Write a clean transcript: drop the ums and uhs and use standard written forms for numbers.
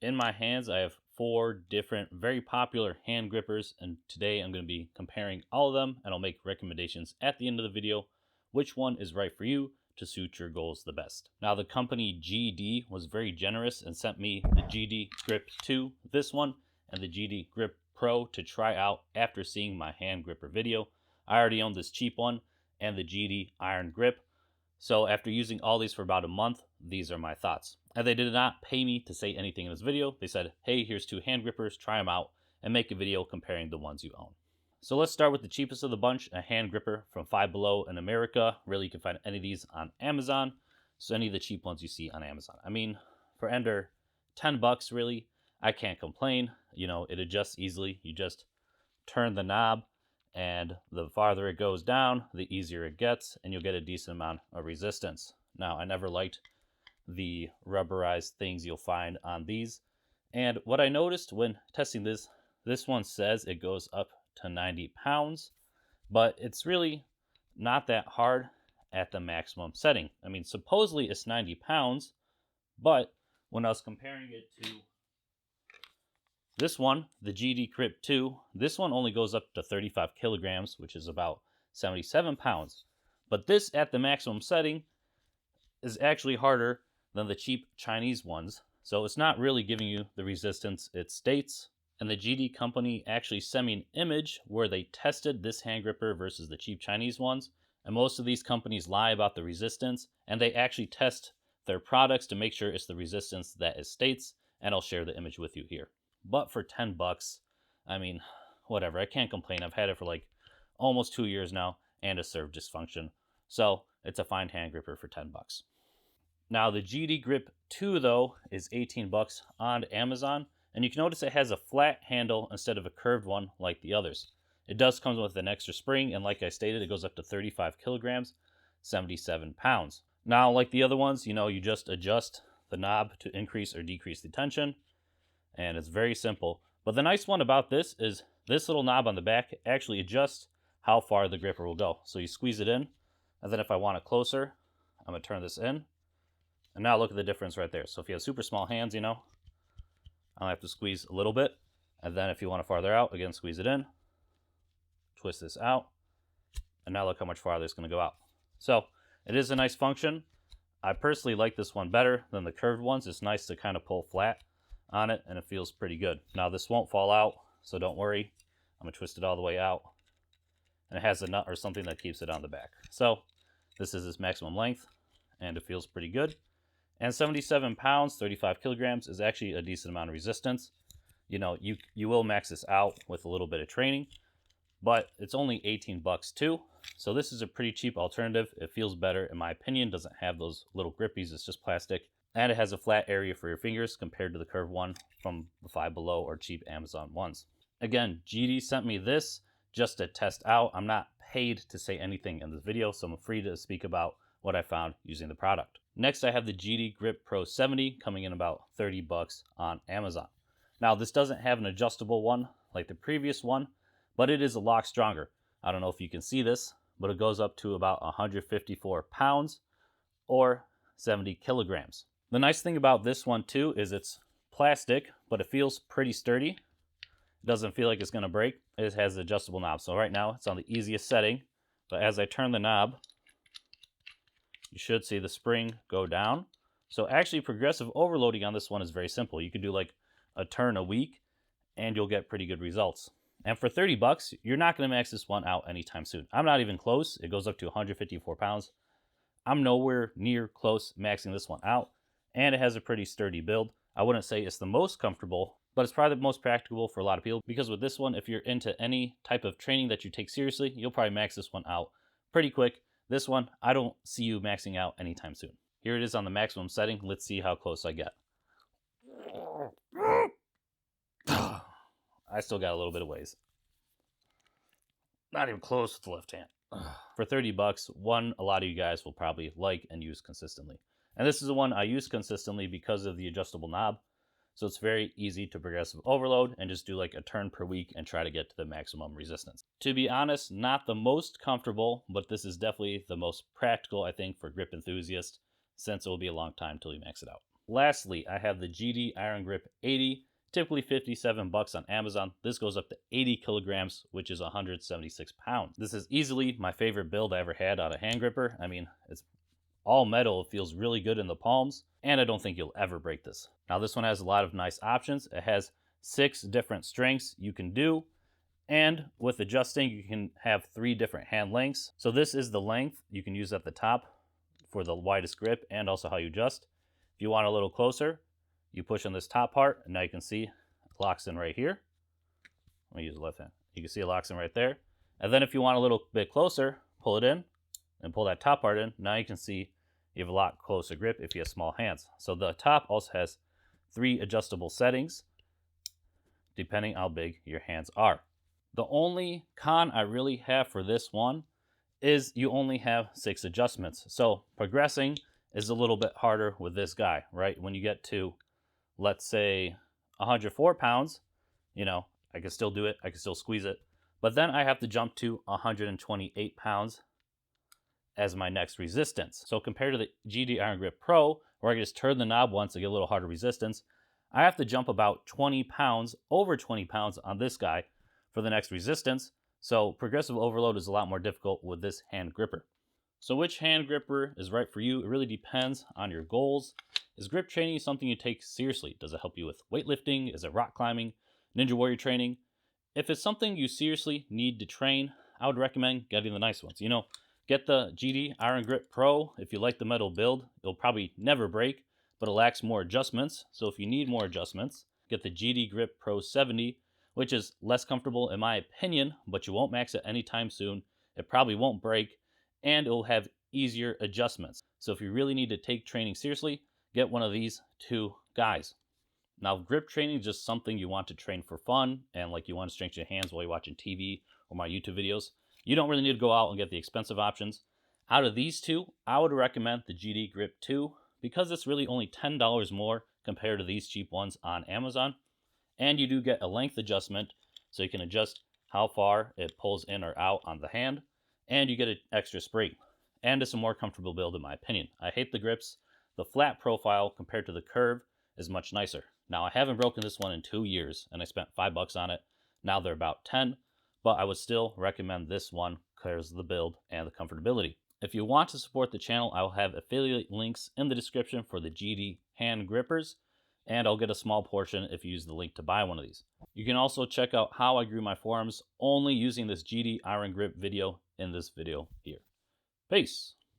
In my hands, I have 4 different very popular hand grippers, and today I'm going to be comparing all of them, and I'll make recommendations at the end of the video which one is right for you to suit your goals the best. Now, the company GD was very generous and sent me the GD Grip 2, this one, and the GD Grip Pro to try out after seeing my hand gripper video. I already own this cheap one and the GD Iron Grip. So after using all these for about a month, these are my thoughts. And they did not pay me to say anything in this video. They said, hey, here's 2 hand grippers, try them out, and make a video comparing the ones you own. So let's start with the cheapest of the bunch, a hand gripper from Five Below in America. Really, you can find any of these on Amazon. So any of the cheap ones you see on Amazon. I mean, for under 10 bucks, really, I can't complain. You know, it adjusts easily. You just turn the knob, and the farther it goes down, the easier it gets, and you'll get a decent amount of resistance. Now, I never liked the rubberized things you'll find on these. And what I noticed when testing this one says it goes up to 90 pounds, but it's really not that hard at the maximum setting. I mean, supposedly it's 90 pounds, but when I was comparing it to this one, the GD Grip 2, this one only goes up to 35 kilograms, which is about 77 pounds. But this at the maximum setting is actually harder than the cheap Chinese ones. So it's not really giving you the resistance it states. And the GD company actually sent me an image where they tested this hand gripper versus the cheap Chinese ones. And most of these companies lie about the resistance, and they actually test their products to make sure it's the resistance that it states. And I'll share the image with you here. But for 10 bucks, I mean, whatever. I can't complain. I've had it for like almost 2 years now, and a serve dysfunction. So it's a fine hand gripper for 10 bucks. Now, the GD Grip 2, though, is 18 bucks on Amazon. And you can notice it has a flat handle instead of a curved one like the others. It does come with an extra spring, and like I stated, it goes up to 35 kilograms, 77 pounds. Now, like the other ones, you know, you just adjust the knob to increase or decrease the tension. And it's very simple. But the nice one about this is this little knob on the back actually adjusts how far the gripper will go. So you squeeze it in, and then if I want it closer, I'm going to turn this in. And now look at the difference right there. So if you have super small hands, you know, I'll have to squeeze a little bit. And then if you want it farther out, again, squeeze it in. Twist this out. And now look how much farther it's going to go out. So it is a nice function. I personally like this one better than the curved ones. It's nice to kind of pull flat on it, and it feels pretty good. Now, this won't fall out, so don't worry. I'm going to twist it all the way out. And it has a nut or something that keeps it on the back. So this is its maximum length, and it feels pretty good. And 77 pounds, 35 kilograms is actually a decent amount of resistance. You know, you will max this out with a little bit of training, but it's only 18 bucks too. So this is a pretty cheap alternative. It feels better, in my opinion. Doesn't have those little grippies. It's just plastic. And it has a flat area for your fingers compared to the curved one from the Five Below or cheap Amazon ones. Again, GD sent me this just to test out. I'm not paid to say anything in this video, so I'm free to speak about what I found using the product. Next, I have the GD Grip Pro 70 coming in about 30 bucks on Amazon. Now, this doesn't have an adjustable one like the previous one, but it is a lot stronger. I don't know if you can see this, but it goes up to about 154 pounds or 70 kilograms. The nice thing about this one too is it's plastic, but it feels pretty sturdy. It doesn't feel like it's going to break. It has an adjustable knob. So right now it's on the easiest setting, but as I turn the knob, you should see the spring go down. So actually progressive overloading on this one is very simple. You can do like a turn a week and you'll get pretty good results. And for 30 bucks, you're not going to max this one out anytime soon. I'm not even close. It goes up to 154 pounds. I'm nowhere near close maxing this one out. And it has a pretty sturdy build. I wouldn't say it's the most comfortable, but it's probably the most practical for a lot of people, because with this one, if you're into any type of training that you take seriously, you'll probably max this one out pretty quick. This one, I don't see you maxing out anytime soon. Here it is on the maximum setting. Let's see how close I get. I still got a little bit of ways. Not even close with the left hand. For 30 bucks, one a lot of you guys will probably like and use consistently. And this is the one I use consistently because of the adjustable knob. So it's very easy to progressive overload and just do like a turn per week and try to get to the maximum resistance. To be honest, not the most comfortable, but this is definitely the most practical, I think, for grip enthusiasts, since it will be a long time till you max it out. lastly, I have the GD Iron Grip 80, typically $57 on Amazon. This goes up to 80 kilograms, which is 176 pounds. This is easily my favorite build I ever had on a hand gripper. I mean, it's all metal. It feels really good in the palms, and I don't think you'll ever break this. Now, this one has a lot of nice options. It has 6 different strengths you can do, and with adjusting, you can have 3 different hand lengths. So this is the length you can use at the top for the widest grip, and also how you adjust. If you want a little closer, you push on this top part, and now you can see it locks in right here. Let me use the left hand. You can see it locks in right there. And then if you want a little bit closer, pull it in and pull that top part in. Now you can see you have a lot closer grip if you have small hands. So the top also has 3 adjustable settings depending how big your hands are. The only con I really have for this one is you only have 6 adjustments. So progressing is a little bit harder with this guy, right? When you get to, let's say, 104 pounds, you know, I can still do it. I can still squeeze it. But then I have to jump to 128 pounds as my next resistance. So compared to the GD Iron Grip Pro, where I can just turn the knob once to get a little harder resistance, I have to jump about 20 pounds, over 20 pounds on this guy for the next resistance. So progressive overload is a lot more difficult with this hand gripper. So which hand gripper is right for you? It really depends on your goals. Is grip training something you take seriously? Does it help you with weightlifting? Is it rock climbing, ninja warrior training? If it's something you seriously need to train, I would recommend getting the nice ones. You know, get the GD Iron Grip Pro if you like the metal build. It'll probably never break, but it lacks more adjustments. So if you need more adjustments, get the GD Grip Pro 70, which is less comfortable in my opinion, but you won't max it anytime soon. It probably won't break, and it will have easier adjustments. So if you really need to take training seriously, get one of these 2 guys. Now, grip training is just something you want to train for fun, and like you want to strengthen your hands while you're watching TV or my YouTube videos. You don't really need to go out and get the expensive options. Out of these 2, I would recommend the GD Grip 2 because it's really only $10 more compared to these cheap ones on Amazon. And you do get a length adjustment, so you can adjust how far it pulls in or out on the hand. And you get an extra spring. And it's a more comfortable build in my opinion. I hate the grips. The flat profile compared to the curve is much nicer. Now, I haven't broken this one in 2 years, and I spent $5 on it. Now they're about 10, but I would still recommend this one because of the build and the comfortability. If you want to support the channel, I will have affiliate links in the description for the GD hand grippers, and I'll get a small portion if you use the link to buy one of these. You can also check out how I grew my forearms only using this GD Iron Grip video in this video here. Peace.